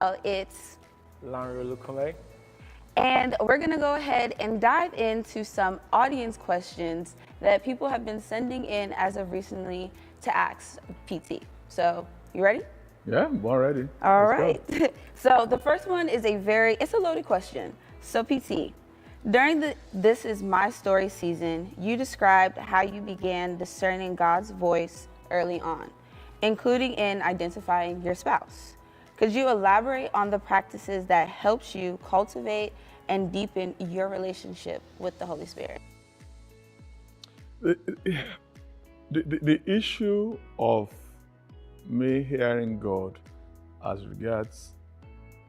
It's Lanre. and we're going to go ahead and dive into some audience questions that people have been sending in as of recently to ask PT. So, you ready? Yeah, I'm ready. All Let's go. right. So the first one is it's a loaded question. So PT, during the This Is My Story season, you described how you began discerning God's voice early on, including in identifying your spouse. Could you elaborate on the practices that helps you cultivate and deepen your relationship with the Holy Spirit? The, the issue of me hearing God as regards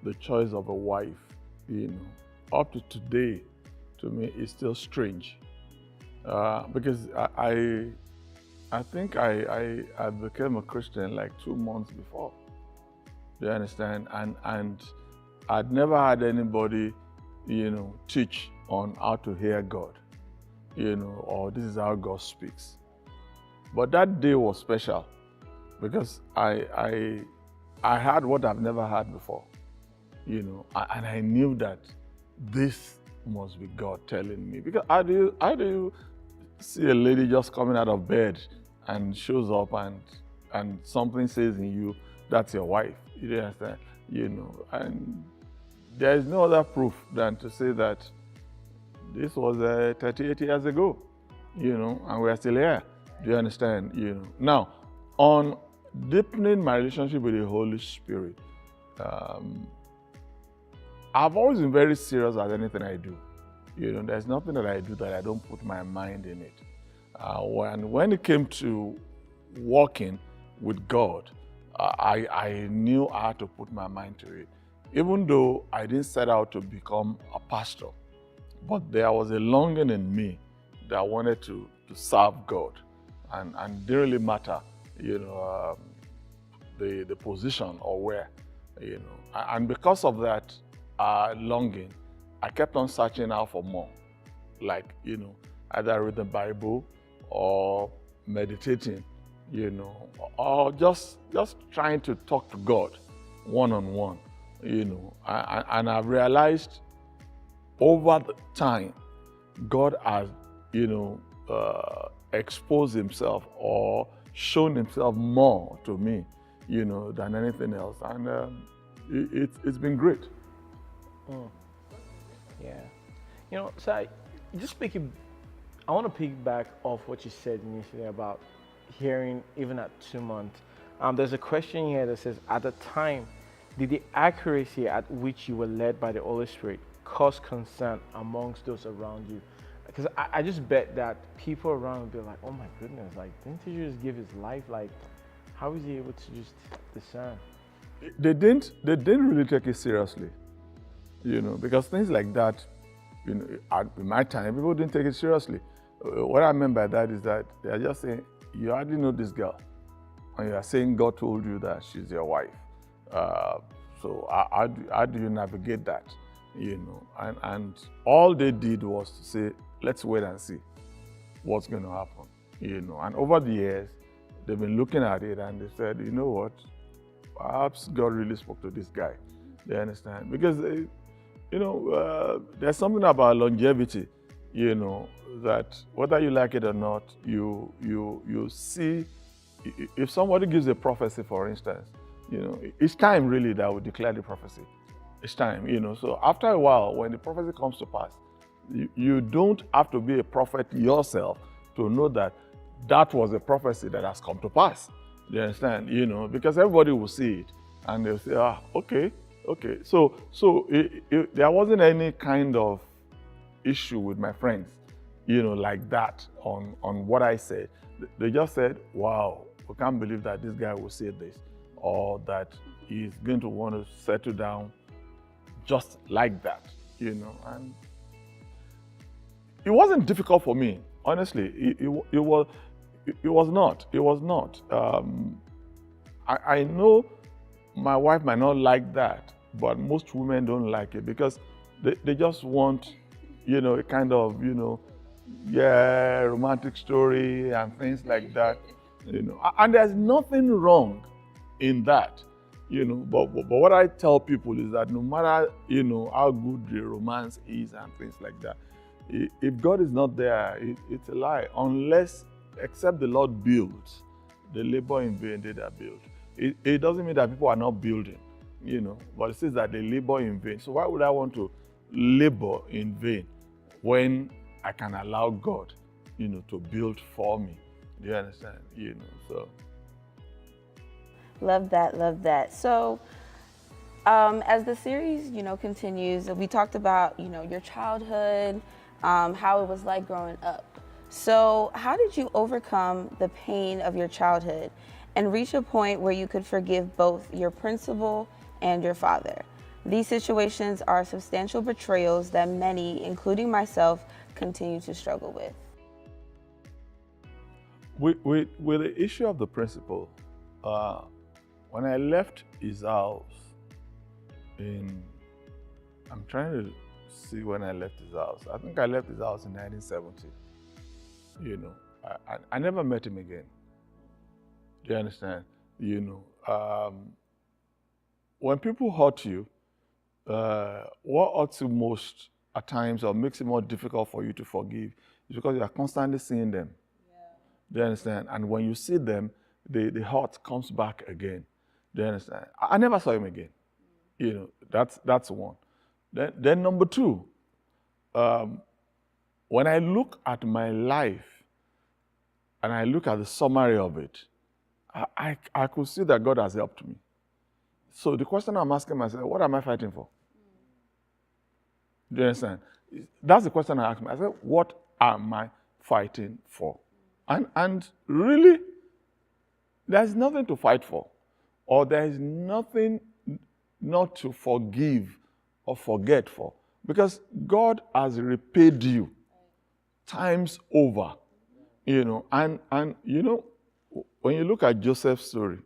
the choice of a wife, up to today, to me, is still strange. Because I think I became a Christian like 2 months before. Do you understand? And I'd never had anybody, teach on how to hear God, or this is how God speaks. But that day was special because I had what I've never had before, and I knew that this must be God telling me. Because how do you see a lady just coming out of bed and shows up and something says in you, that's your wife? You understand? And there is no other proof than to say that this was 38 years ago, and we're still here. Do you understand? Now, on deepening my relationship with the Holy Spirit, I've always been very serious at anything I do. There's nothing that I do that I don't put my mind in it. When it came to walking with God, I knew how to put my mind to it. Even though I didn't set out to become a pastor, but there was a longing in me that I wanted to serve God, and didn't really matter, the position or where, And because of that longing, I kept on searching out for more, like, either read the Bible or meditating, or just trying to talk to God one-on-one, And I've realized over the time, God has, exposed himself or shown himself more to me, than anything else. And it's been great. Yeah. So I want to piggyback off what you said initially about hearing even at 2 months. There's a question here that says, at the time, did the accuracy at which you were led by the Holy Spirit cause concern amongst those around you? Because I just bet that people around would be like, oh my goodness, like, didn't he just give his life? Like, how is he able to just discern? They didn't really take it seriously, because things like that, in my time, people didn't take it seriously. What I mean by that is that they are just saying, you hardly know this girl, and you are saying God told you that she's your wife. So how do you navigate that? And all they did was to say, let's wait and see what's going to happen. And over the years, they've been looking at it and they said, you know what? Perhaps God really spoke to this guy. They understand? Because, there's something about longevity, that whether you like it or not, you see, if somebody gives a prophecy, for instance, it's time really that will declare the prophecy. It's time, So after a while, when the prophecy comes to pass, you don't have to be a prophet yourself to know that that was a prophecy that has come to pass. You understand? Because everybody will see it and they'll say, okay. So there wasn't any kind of issue with my friends, like that on what I said. They just said, wow, we can't believe that this guy will say this, or that he's going to want to settle down just like that, And it wasn't difficult for me, honestly. It was not. I know my wife might not like that, but most women don't like it because they just want, a kind of, romantic story and things like that, And there's nothing wrong in that, But what I tell people is that no matter, how good the romance is and things like that, if God is not there, it's a lie. Except the Lord builds, they labor in vain, they that build. It doesn't mean that people are not building, but it says that they labor in vain. So why would I want to labor in vain when I can allow God, to build for me? Do you understand? So. Love that, love that. So, as the series, continues, we talked about, your childhood, how it was like growing up. So, how did you overcome the pain of your childhood and reach a point where you could forgive both your principal and your father? These situations are substantial betrayals that many, including myself, continue to struggle with. With the issue of the principal, when I left his house I'm trying to see when I left his house. I think I left his house in 1970. I never met him again. Do you understand? When people hurt you, what hurts you most at times or makes it more difficult for you to forgive is because you are constantly seeing them. Do you understand? And when you see them, the hurt comes back again. Do you understand? I never saw him again. That's one. Then number two, when I look at my life and I look at the summary of it, I could see that God has helped me. So the question I'm asking myself, what am I fighting for? Do you understand? That's the question I ask myself. What am I fighting for? And really, there's nothing to fight for, or there's nothing not to forgive or forget for, because God has repaid you times over. And when you look at Joseph's story,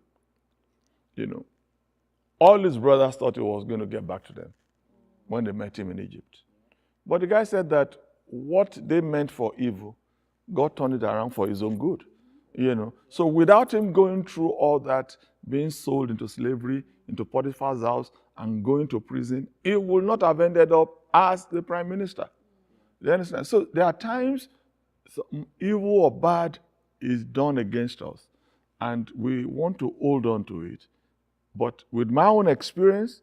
all his brothers thought he was going to get back to them when they met him in Egypt. But the guy said that what they meant for evil, God turned it around for his own good. So without him going through all that, being sold into slavery, into Potiphar's house, and going to prison, he would not have ended up as the prime minister. You understand? So there are times evil or bad is done against us, and we want to hold on to it. But with my own experience,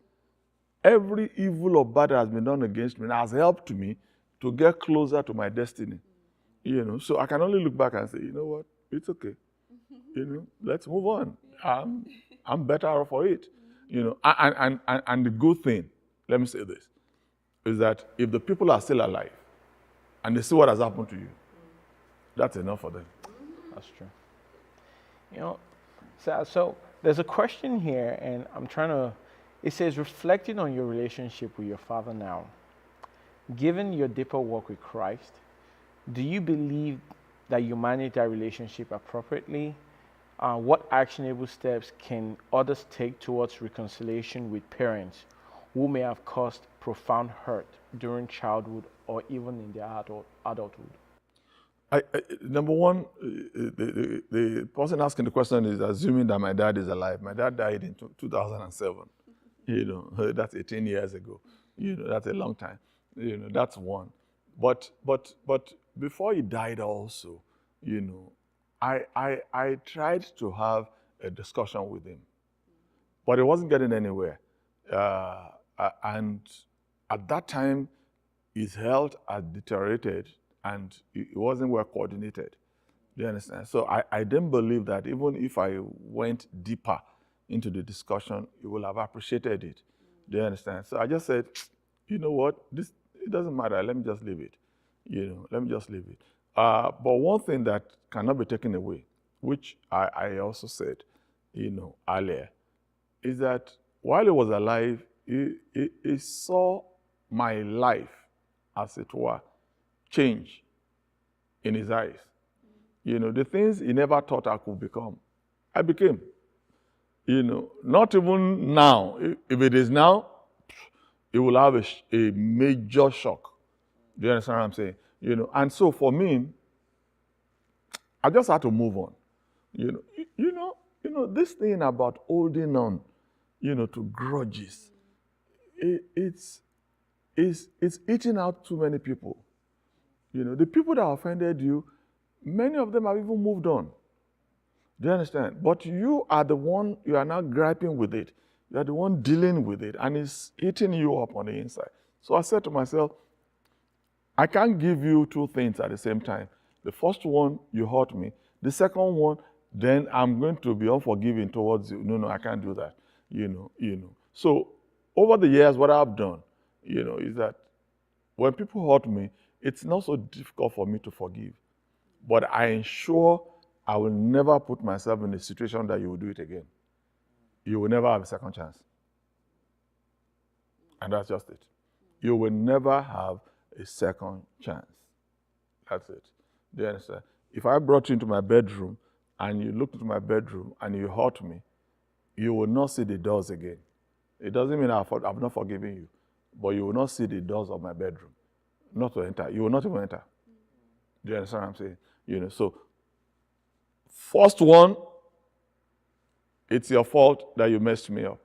every evil or bad that has been done against me has helped me to get closer to my destiny. So I can only look back and say, you know what, it's okay. Let's move on. I'm better off for it. And the good thing, let me say this, is that if the people are still alive and they see what has happened to you, that's enough for them. That's true. So there's a question here, and it says, reflecting on your relationship with your father now, given your deeper walk with Christ, do you believe that you manage that relationship appropriately? What actionable steps can others take towards reconciliation with parents who may have caused profound hurt during childhood or even in their adulthood? Number one, the person asking the question is assuming that my dad is alive. My dad died in 2007. That's 18 years ago. That's a long time. That's one. But before he died also, I tried to have a discussion with him, but it wasn't getting anywhere. And at that time, his health had deteriorated and it wasn't well coordinated. Do you understand? So I didn't believe that even if I went deeper into the discussion, he would have appreciated it. Do you understand? So I just said, you know what, it doesn't matter, let me just leave it. Let me just leave it. But one thing that cannot be taken away, which I also said, earlier, is that while he was alive, he saw my life, as it were, change in his eyes. The things he never thought I could become, I became. Not even now. If it is now, it will have a major shock. Do you understand what I'm saying? And so for me, I just had to move on. This thing about holding on, to grudges. It's eating out too many people. The people that offended you, many of them have even moved on. Do you understand? But you are the one, you are now griping with it. You are the one dealing with it, and it's eating you up on the inside. So I said to myself, I can't give you two things at the same time. The first one, you hurt me. The second one, then I'm going to be unforgiving towards you. No, I can't do that. So over the years, what I've done, is that when people hurt me, it's not so difficult for me to forgive. But I ensure I will never put myself in a situation that you will do it again. You will never have a second chance. And that's just it. You will never have a second chance. That's it. Do you understand? If I brought you into my bedroom and you looked into my bedroom and you hurt me, you will not see the doors again. It doesn't mean I've not forgiven you, but you will not see the doors of my bedroom. Not to enter. You will not even enter. Do you understand what I'm saying? So first one, it's your fault that you messed me up.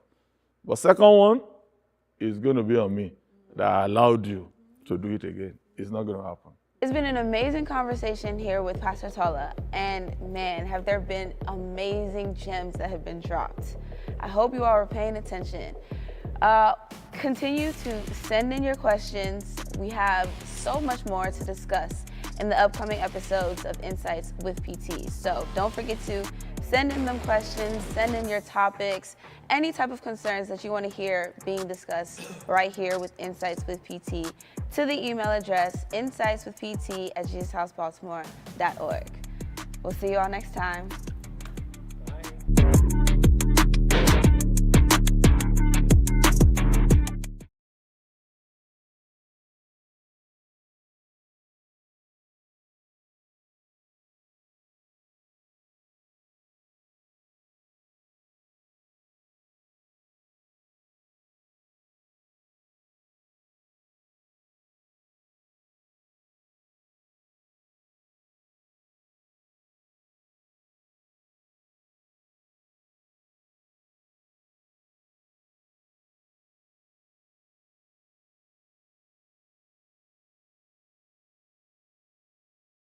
But second one is going to be on me that I allowed you to do it again. It's not going to happen. It's been an amazing conversation here with Pastor Tola, and man, have there been amazing gems that have been dropped. I hope you all are paying attention. Continue to send in your questions. We have so much more to discuss in the upcoming episodes of Insights with PT. So don't forget to send in them questions, send in your topics, any type of concerns that you want to hear being discussed right here with Insights with PT to the email address insightswithpt@jesushousebaltimore.org. We'll see you all next time.